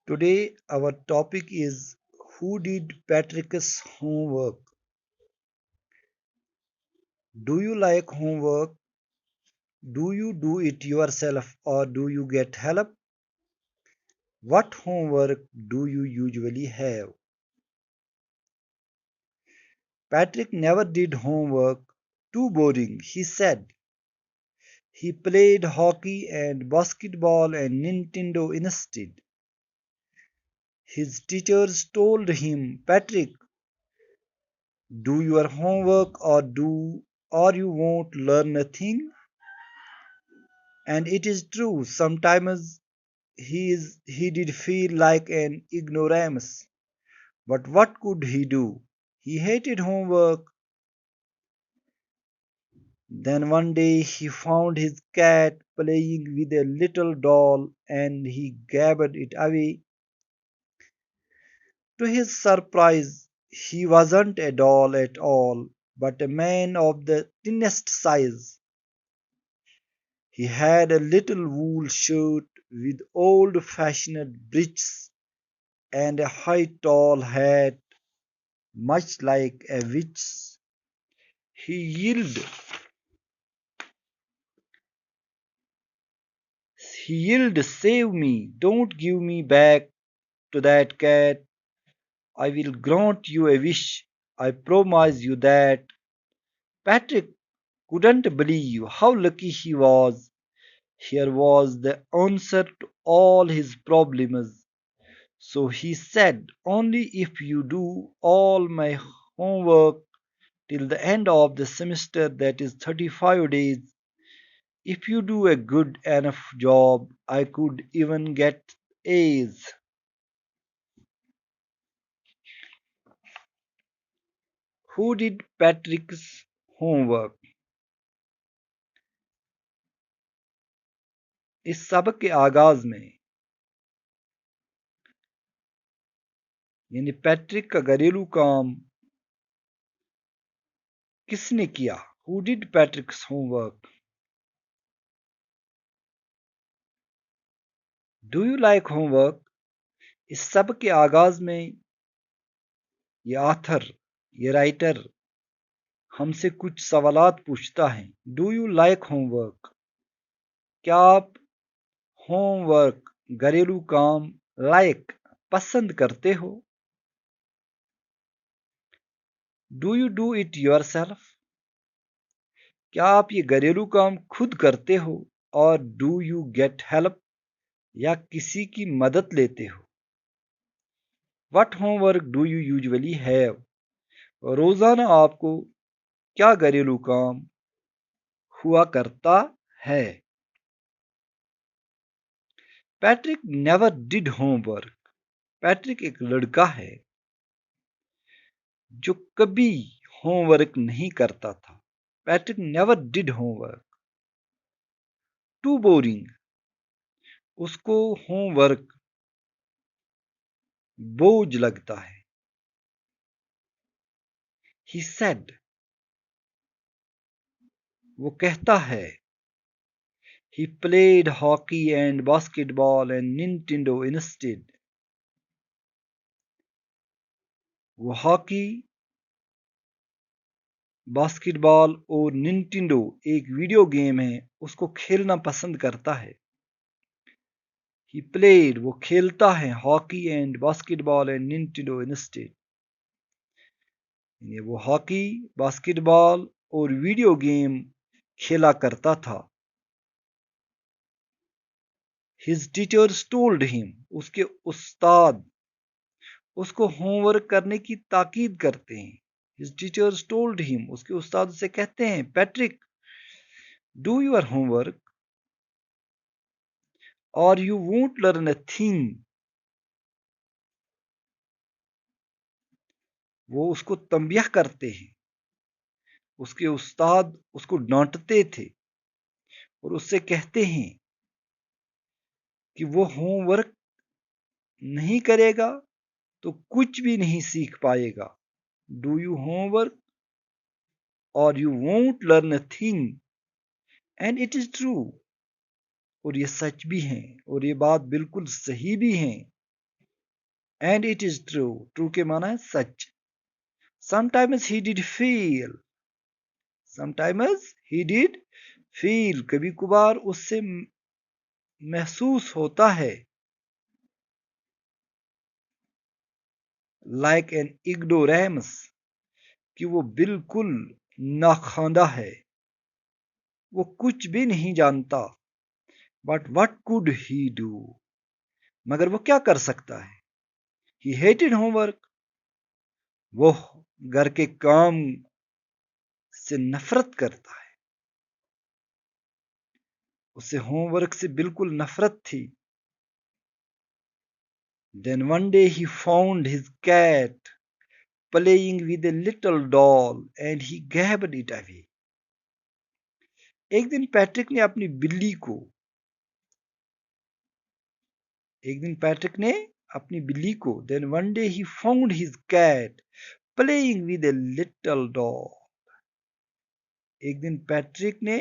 Today, our topic is who did Patrick's homework? Do you like homework? Do you do it yourself or do you get help? What homework do you usually have? Patrick never did homework. Too boring, he said. He played hockey and basketball and Nintendo instead. His teachers told him, Patrick, do your homework or you won't learn nothing. And it is true, sometimes he did feel like an ignoramus. But what could he do? He hated homework. Then one day he found his cat playing with a little doll and he gathered it away. To his surprise, he wasn't a doll at all, but a man of the thinnest size. He had a little wool shirt with old fashioned breeches and a high tall hat, much like a witch's. He yelled, Save me! Don't give me back to that cat. I will grant you a wish. I promise you that. Patrick couldn't believe how lucky he was. Here was the answer to all his problems. So he said, Only if you do all my homework till the end of the semester, that is 35 days. If you do a good enough job, I could even get A's. Who did Patrick's homework? इस सबक के आगाज में यानी Patrick का घरेलू काम किसने किया? Who did Patrick's homework? Do you like homework? इस सब के आगाज में ये आथर, ये राइटर हमसे कुछ सवालात पूछता है. Do you like homework? क्या आप होमवर्क घरेलू काम लाइक पसंद करते हो? Do you do it yourself? क्या आप ये घरेलू काम खुद करते हो? और डू यू गेट हेल्प या किसी की मदद लेते हो? What homework do you usually have? रोजाना आपको क्या घरेलू काम हुआ करता है? Patrick never did homework. Patrick एक लड़का है जो कभी होमवर्क नहीं करता था. Patrick never did homework. Too boring. उसको होमवर्क बोझ लगता है. He said. वो कहता है. He played hockey and basketball and Nintendo instead. वो हॉकी, बास्केटबॉल और निंटेंडो एक वीडियो गेम है उसको खेलना पसंद करता है. He played, वो खेलता है hockey and basketball and Nintendo instead. वो हॉकी, बास्केटबॉल और वीडियो गेम खेला करता था. His teachers told him, उसके उस्ताद उसको होमवर्क करने की ताकीद करते हैं. His teachers told him, उसके उस्ताद उसे कहते हैं, Patrick, do your homework or you won't learn a thing. वो उसको तंबियह करते हैं. उसके उस्ताद उसको डांटते थे और उससे कहते हैं कि वो होमवर्क नहीं करेगा तो कुछ भी नहीं सीख पाएगा. डू यू होमवर्क और you won't learn a thing. And it is true. और ये सच भी है और ये बात बिल्कुल सही भी है. And it is true. True के माना है सच. Sometimes he did feel. Sometimes he did feel. कभी कभार उससे महसूस होता है. Like an ignoramus. कि वो बिल्कुल नाखांदा है. वो कुछ भी नहीं जानता. But what could he do? मगर वो क्या कर सकता है? He hated homework. वो घर के काम से नफरत करता है. उसे होमवर्क से बिल्कुल नफरत थी. Then one day he found his cat playing with a little doll and he gave it away. एक दिन पैट्रिक ने अपनी बिल्ली को then one day he found his cat playing with a little doll. एक दिन पैट्रिक ने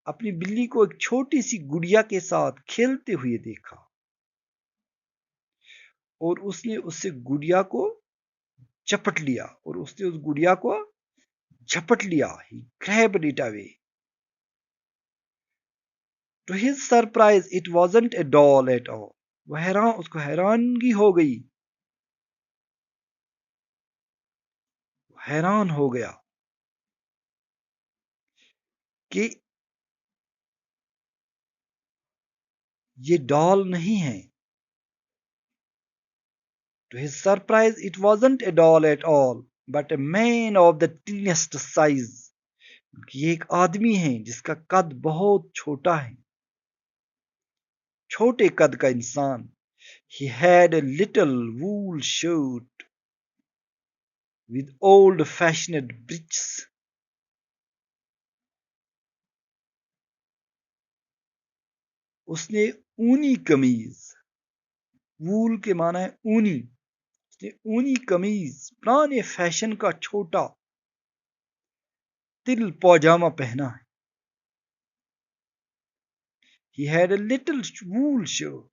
अपनी बिल्ली को एक छोटी सी गुड़िया के साथ खेलते हुए देखा और उसने उससे गुड़िया को झपट लिया He grabbed it away. To his surprise, it wasn't a doll at all. उसको हैरानगी हो गई. हैरान हो गया कि ये डॉल नहीं है. To his surprise, it wasn't a doll at all, but a man of the teeniest size. ये एक आदमी है जिसका कद बहुत छोटा है. छोटे कद का इंसान. He had a little wool shirt with old-fashioned breeches. उसने ऊनी कमीज. वूल के माना है ऊनी. उसने ऊनी कमीज पुराने फैशन का छोटा तिल पौजामा पहना है. He had a little wool shirt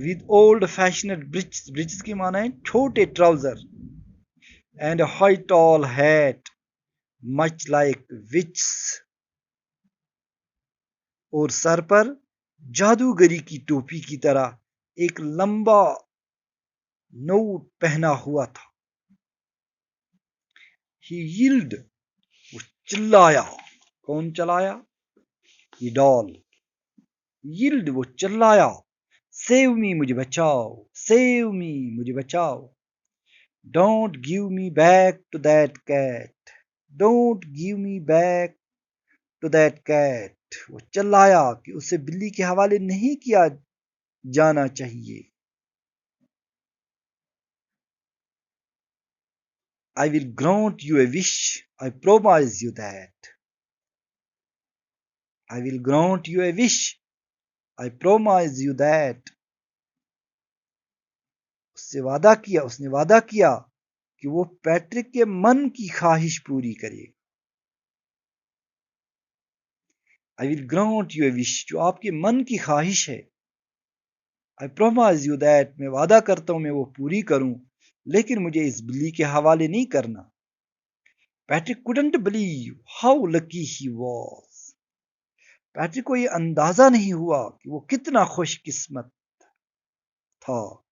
with old-fashioned breeches. Breeches की माना है छोटे trouser. And a high tall hat, much like witches. और सर पर जादूगरी की टोपी की तरह एक लंबा नोट पहना हुआ था. He yelled. वो चिल्लाया. कौन चलाया? ये डॉल. Yelled. वो चिल्लाया. Save me. मुझे बचाओ. Save me. मुझे बचाओ. Don't give me back to that cat. Don't give me back to that cat. वो चिल्लाया कि उसे बिल्ली के हवाले नहीं किया जाना चाहिए. I will grant you a wish. I promise you that. I will grant you a wish. I promise you that. उसने वादा किया कि वो पैट्रिक के मन की ख्वाहिश पूरी करेगा. I will grant you a wish. जो आपके मन की ख्वाहिश है. I promise you that. मैं वादा करता हूं मैं वो पूरी करूं, लेकिन मुझे इस बिल्ली के हवाले नहीं करना. Patrick couldn't believe how lucky he was. Patrick को ये अंदाजा नहीं हुआ कि वो कितना खुशकिस्मत था.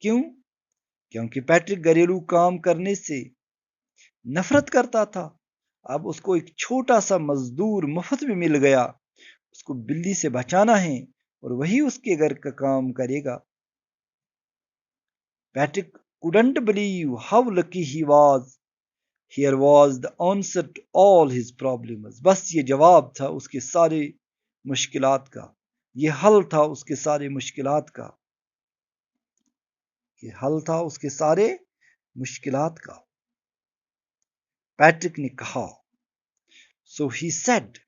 क्यों? क्योंकि पैट्रिक घरेलू काम करने से नफरत करता था. अब उसको एक छोटा सा मजदूर मुफ्त में मिल गया. उसको बिल्ली से बचाना है और वही उसके घर का काम करेगा. Patrick couldn't believe how lucky he was. Here was the answer to all his problems. बस ये जवाब था उसके सारे मुश्किलात का. ये हल था उसके सारे मुश्किलात का. ये हल था उसके सारे मुश्किलात का. पैट्रिक ने कहा. So he said.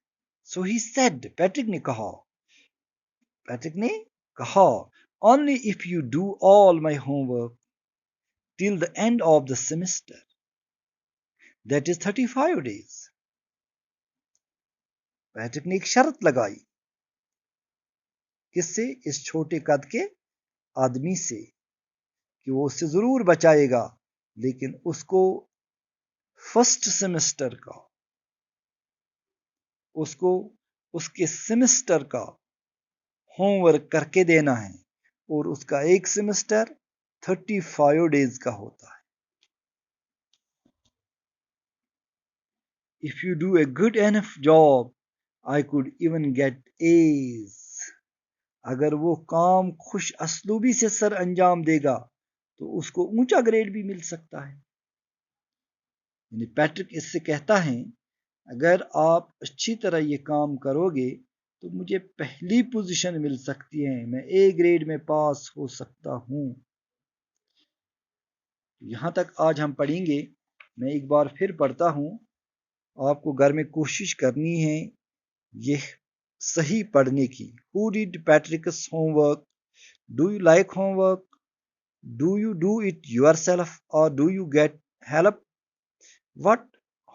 पैट्रिक ने कहा. Only if you do all my homework till the end of the semester. That is 35 days. Patrick ने एक शर्त लगाई. किससे? इस छोटे कद के آدمی سے کہ وہ اس سے ضرور بچائے گا، لیکن اس کو فرسٹ سیمسٹر کا، اس کو اس کے سیمسٹر کا ہوم ورک کر کے دینا ہے، اور اس کا ایک سیمسٹر 35 days کا ہوتا ہے. If you do a good enough job, I could even get A's. اگر وہ کام خوش اسلوبی سے سر انجام دے گا تو اس کو اونچا گریڈ بھی مل سکتا ہے. یعنی پیٹرک اس سے کہتا ہے اگر آپ اچھی طرح یہ کام کرو گے تو مجھے پہلی پوزیشن مل سکتی ہے، میں اے گریڈ میں پاس ہو سکتا ہوں. یہاں تک آج ہم پڑھیں گے. میں ایک بار پھر پڑھتا ہوں. آپ کو گھر میں کوشش کرنی ہے یہ صحیح پڑھنے کی. Who did Patrick's homework? Do you like homework? Do you do it yourself or do you get help? What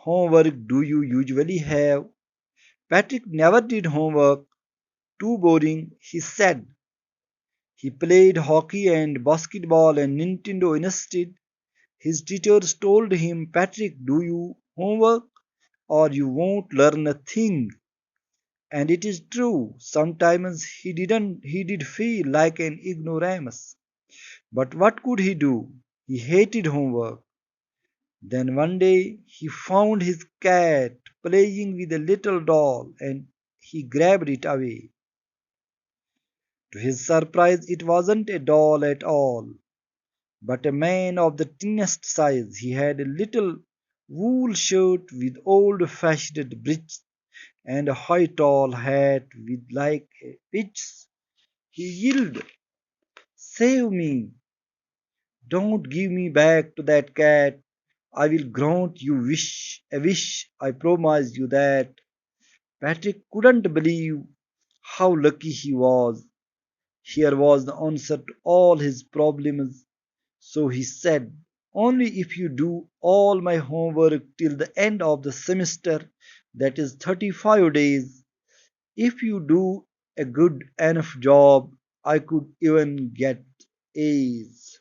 homework do you usually have? Patrick never did homework. Too boring, he said. He played hockey and basketball and Nintendo instead. His teachers told him, Patrick, do you homework or you won't learn a thing. And it is true, sometimes he did feel like an ignoramus. But what could he do? He hated homework. Then one day he found his cat playing with a little doll and he grabbed it away. To his surprise, it wasn't a doll at all, but a man of the thinnest size. He had a little wool shirt with old-fashioned breeches and a high tall hat with like a pitch. He yelled, Save me! Don't give me back to that cat. I will grant you a wish. I promise you that. Patrick couldn't believe how lucky he was. Here was the answer to all his problems. So he said, Only if you do all my homework till the end of the semester, that is 35 days, if you do a good enough job, I could even get A's.